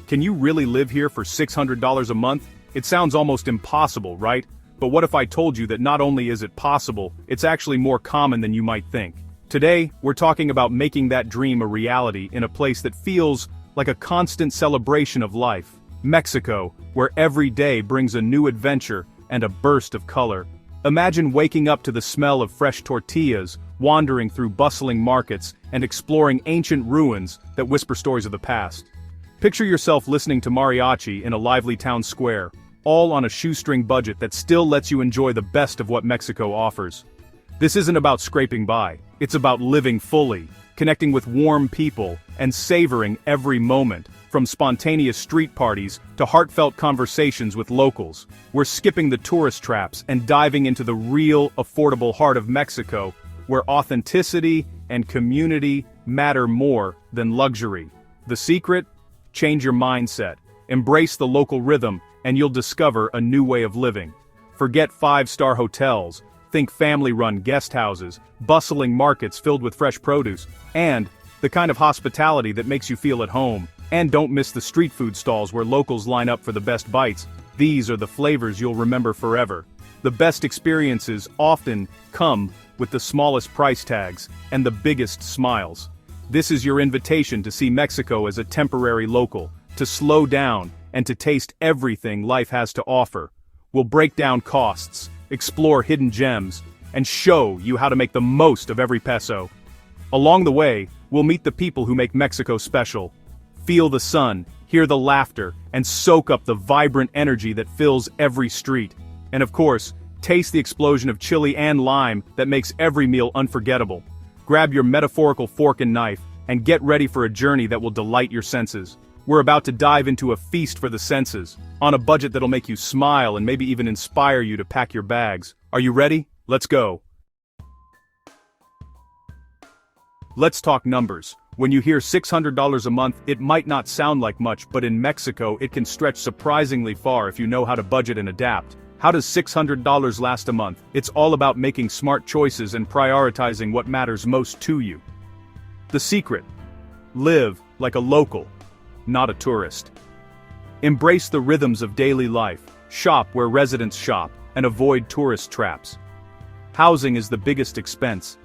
Can you really live here for $600 a month? It sounds almost impossible, right? But what if I told you that not only is it possible, it's actually more common than you might think? Today, we're talking about making that dream a reality in a place that feels like a constant celebration of life. Mexico, where every day brings a new adventure and a burst of color. Imagine waking up to the smell of fresh tortillas, wandering through bustling markets, and exploring ancient ruins that whisper stories of the past. Picture yourself listening to mariachi in a lively town square, all on a shoestring budget that still lets you enjoy the best of what Mexico offers. This isn't about scraping by, it's about living fully, connecting with warm people, and savoring every moment. From spontaneous street parties to heartfelt conversations with locals, we're skipping the tourist traps and diving into the real, affordable heart of Mexico, where authenticity and community matter more than luxury. The secret? Change your mindset, embrace the local rhythm, and you'll discover a new way of living. Forget five-star hotels, think family-run guest houses, bustling markets filled with fresh produce, and the kind of hospitality that makes you feel at home. And don't miss the street food stalls where locals line up for the best bites. These are the flavors you'll remember forever. The best experiences often come with the smallest price tags and the biggest smiles. This is your invitation to see Mexico as a temporary local, to slow down, and to taste everything life has to offer. We'll break down costs, explore hidden gems, and show you how to make the most of every peso. Along the way, we'll meet the people who make Mexico special. Feel the sun, hear the laughter, and soak up the vibrant energy that fills every street. And of course, taste the explosion of chili and lime that makes every meal unforgettable. Grab your metaphorical fork and knife, and get ready for a journey that will delight your senses. We're about to dive into a feast for the senses, on a budget that'll make you smile and maybe even inspire you to pack your bags. Are you ready? Let's go. Let's talk numbers. When you hear $600 a month, it might not sound like much, but in Mexico it can stretch surprisingly far if you know how to budget and adapt. How does $600 last a month? It's all about making smart choices and prioritizing what matters most to you. The secret: live like a local, not a tourist. Embrace the rhythms of daily life, shop where residents shop, and avoid tourist traps. Housing is the biggest expense.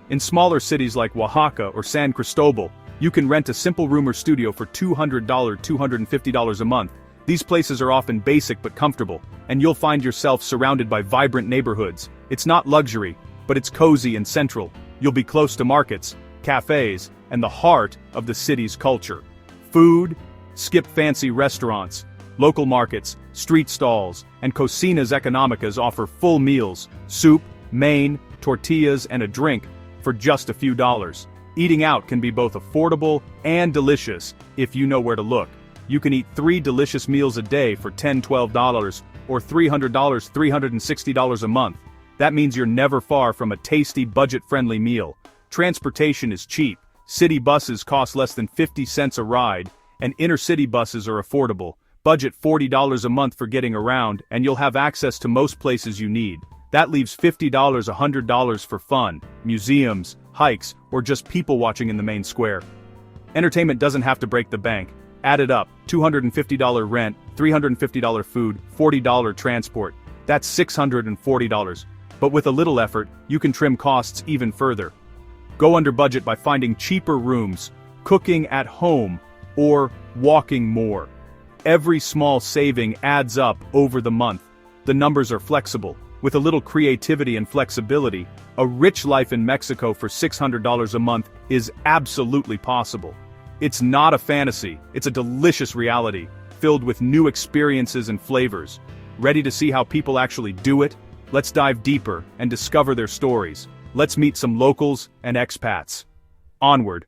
In smaller cities like Oaxaca or San Cristobal, you can rent a simple room or studio for $200, $250 a month. These places are often basic but comfortable, and you'll find yourself surrounded by vibrant neighborhoods. It's not luxury, but it's cozy and central. You'll be close to markets, cafes, and the heart of the city's culture. Food? Skip fancy restaurants. Local markets, street stalls, and cocinas económicas offer full meals, soup, main, tortillas, and a drink for just a few dollars. Eating out can be both affordable and delicious if you know where to look. You can eat 3 delicious meals a day for $10, $12, or $300, $360 a month. That means you're never far from a tasty, budget-friendly meal. Transportation is cheap. City buses cost less than 50 cents a ride, and inner-city buses are affordable. Budget $40 a month for getting around, and you'll have access to most places you need. That leaves $50, $100 for fun, museums, hikes, or just people watching in the main square. Entertainment doesn't have to break the bank. Add it up: $250 rent, $350 food, $40 transport. That's $640. But with a little effort, you can trim costs even further. Go under budget by finding cheaper rooms, cooking at home, or walking more. Every small saving adds up over the month. The numbers are flexible. With a little creativity and flexibility, a rich life in Mexico for $600 a month is absolutely possible. It's not a fantasy, it's a delicious reality, filled with new experiences and flavors. Ready to see how people actually do it? Let's dive deeper and discover their stories. Let's meet some locals and expats. Onward.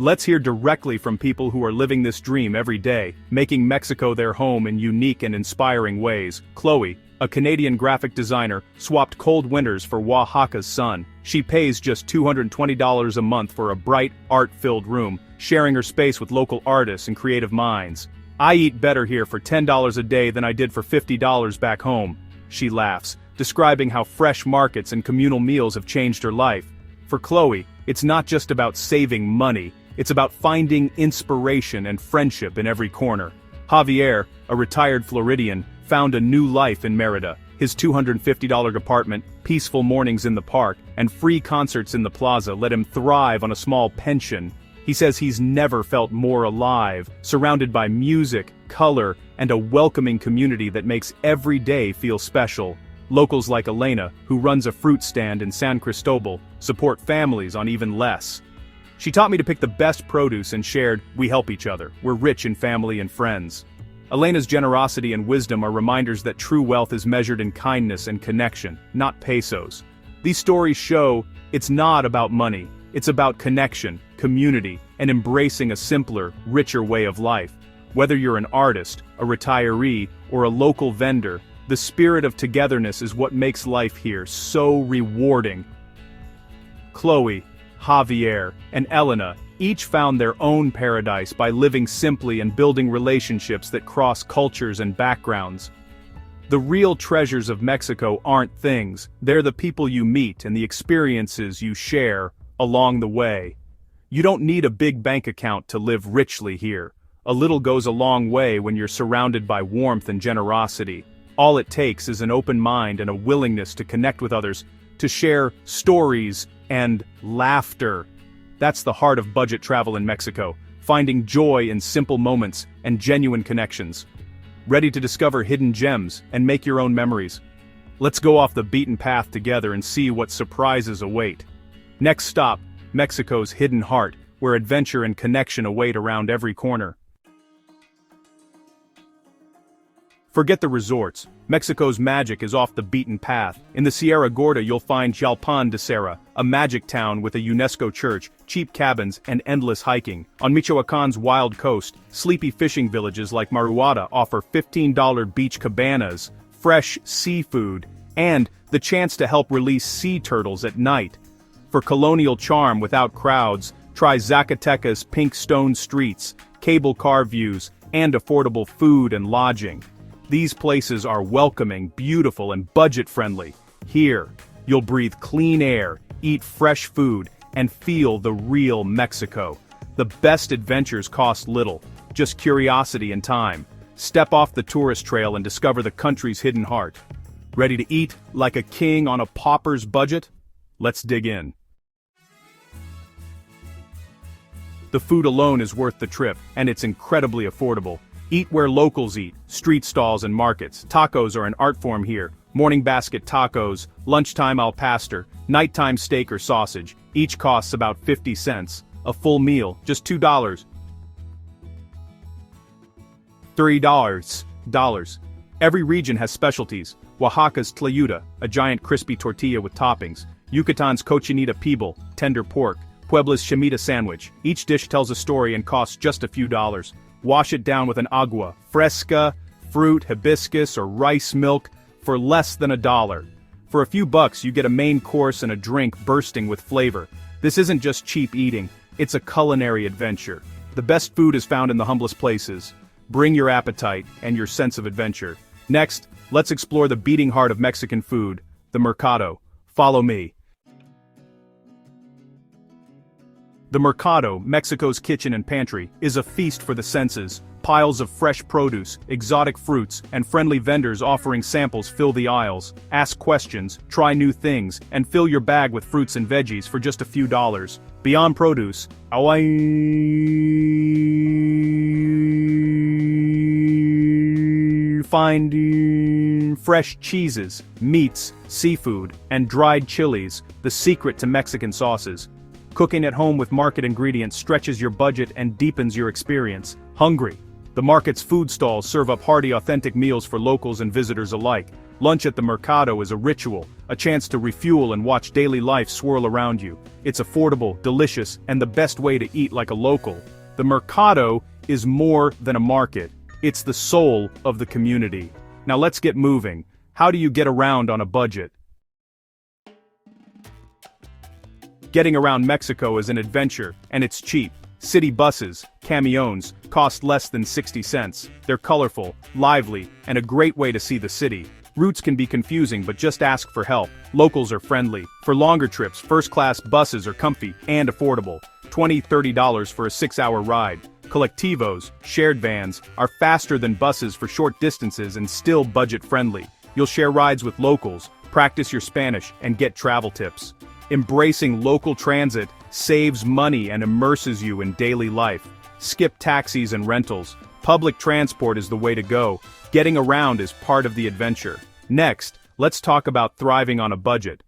Let's hear directly from people who are living this dream every day, making Mexico their home in unique and inspiring ways. Chloe, a Canadian graphic designer, swapped cold winters for Oaxaca's sun. She pays just $220 a month for a bright, art-filled room, sharing her space with local artists and creative minds. "I eat better here for $10 a day than I did for $50 back home," she laughs, describing how fresh markets and communal meals have changed her life. For Chloe, it's not just about saving money, It's about finding inspiration and friendship in every corner. Javier, a retired Floridian, found a new life in Merida. His $250 apartment, peaceful mornings in the park, and free concerts in the plaza let him thrive on a small pension. He says he's never felt more alive, surrounded by music, color, and a welcoming community that makes every day feel special. Locals like Elena, who runs a fruit stand in San Cristobal, support families on even less. She taught me to pick the best produce and shared, "We help each other, we're rich in family and friends." Elena's generosity and wisdom are reminders that true wealth is measured in kindness and connection, not pesos. These stories show it's not about money, it's about connection, community, and embracing a simpler, richer way of life. Whether you're an artist, a retiree, or a local vendor, the spirit of togetherness is what makes life here so rewarding. Chloe, Javier, and Elena each found their own paradise by living simply and building relationships that cross cultures and backgrounds. The real treasures of Mexico aren't things, they're the people you meet and the experiences you share along the way. You don't need a big bank account to live richly here. A little goes a long way when you're surrounded by warmth and generosity. All it takes is an open mind and a willingness to connect with others, to share stories and laughter. That's the heart of budget travel in Mexico, finding joy in simple moments and genuine connections. Ready to discover hidden gems and make your own memories? Let's go off the beaten path together and see what surprises await. Next stop, Mexico's hidden heart, where adventure and connection await around every corner. Forget the resorts. Mexico's magic is off the beaten path. In the Sierra Gorda you'll find Jalpan de Serra, a magic town with a UNESCO church, cheap cabins, and endless hiking. On Michoacan's wild coast, sleepy fishing villages like Maruata offer $15 beach cabanas, fresh seafood, and the chance to help release sea turtles at night. For colonial charm without crowds, try Zacatecas' pink stone streets, cable car views, and affordable food and lodging. These places are welcoming, beautiful, and budget-friendly. Here, you'll breathe clean air, eat fresh food, and feel the real Mexico. The best adventures cost little, just curiosity and time. Step off the tourist trail and discover the country's hidden heart. Ready to eat like a king on a pauper's budget? Let's dig in. The food alone is worth the trip, and it's incredibly affordable. Eat where locals eat, street stalls and markets. Tacos are an art form here. Morning basket tacos, lunchtime al pastor, nighttime steak or sausage. Each costs about 50 cents. A full meal, just $2. $3. Every region has specialties. Oaxaca's tlayuda, a giant crispy tortilla with toppings. Yucatan's cochinita pibil, tender pork. Puebla's chamita sandwich. Each dish tells a story and costs just a few dollars. Wash it down with an agua fresca, fruit, hibiscus, or rice milk for less than $1. For a few bucks you get a main course and a drink bursting with flavor. This isn't just cheap eating, it's a culinary adventure. The best food is found in the humblest places. Bring your appetite and your sense of adventure. Next, let's explore the beating heart of Mexican food, the mercado. Follow me. The mercado, Mexico's kitchen and pantry, is a feast for the senses. Piles of fresh produce, exotic fruits, and friendly vendors offering samples fill the aisles. Ask questions, try new things, and fill your bag with fruits and veggies for just a few dollars. Beyond produce, find fresh cheeses, meats, seafood, and dried chilies, the secret to Mexican sauces. Cooking at home with market ingredients stretches your budget and deepens your experience. Hungry? The market's food stalls serve up hearty, authentic meals for locals and visitors alike. Lunch at the mercado is a ritual, a chance to refuel and watch daily life swirl around you. It's affordable, delicious, and the best way to eat like a local. The mercado is more than a market. It's the soul of the community. Now let's get moving. How do you get around on a budget? Getting around Mexico is an adventure, and it's cheap. City buses, camiones, cost less than 60 cents. They're colorful, lively, and a great way to see the city. Routes can be confusing, but just ask for help. Locals are friendly. For longer trips, first-class buses are comfy and affordable. $20, $30 for a 6-hour ride. Colectivos, shared vans, are faster than buses for short distances and still budget-friendly. You'll share rides with locals, practice your Spanish, and get travel tips. Embracing local transit saves money and immerses you in daily life. Skip taxis and rentals. Public transport is the way to go. Getting around is part of the adventure. Next, let's talk about thriving on a budget.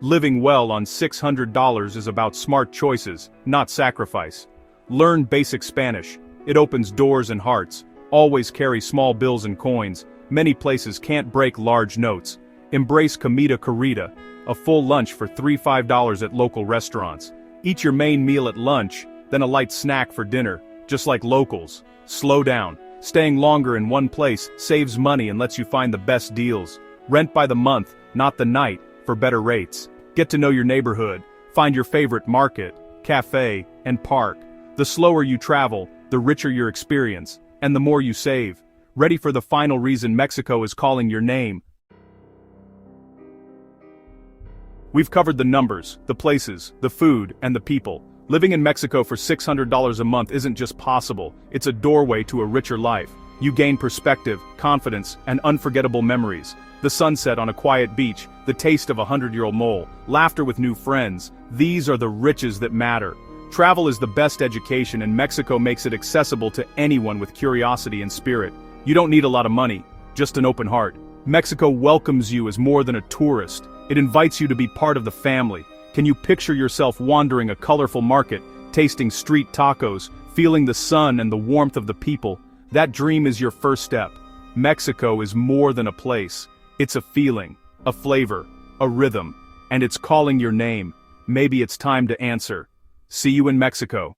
Living well on $600 is about smart choices, not sacrifice. Learn basic Spanish. It opens doors and hearts. Always carry small bills and coins. Many places can't break large notes. Embrace comida corrida, a full lunch for $3–5 at local restaurants. Eat your main meal at lunch, then a light snack for dinner, just like locals. Slow down. Staying longer in one place saves money and lets you find the best deals. Rent by the month, not the night, for better rates. Get to know your neighborhood. Find your favorite market, cafe, and park. The slower you travel, the richer your experience, and the more you save. Ready for the final reason Mexico is calling your name? We've covered the numbers, the places, the food, and the people. Living in Mexico for $600 a month isn't just possible, it's a doorway to a richer life. You gain perspective, confidence, and unforgettable memories. The sunset on a quiet beach, the taste of a 100-year-old mole, laughter with new friends. These are the riches that matter. Travel is the best education, and Mexico makes it accessible to anyone with curiosity and spirit. You don't need a lot of money, just an open heart. Mexico welcomes you as more than a tourist. It invites you to be part of the family. Can you picture yourself wandering a colorful market, tasting street tacos, feeling the sun and the warmth of the people? That dream is your first step. Mexico is more than a place. It's a feeling, a flavor, a rhythm, and it's calling your name. Maybe it's time to answer. See you in Mexico.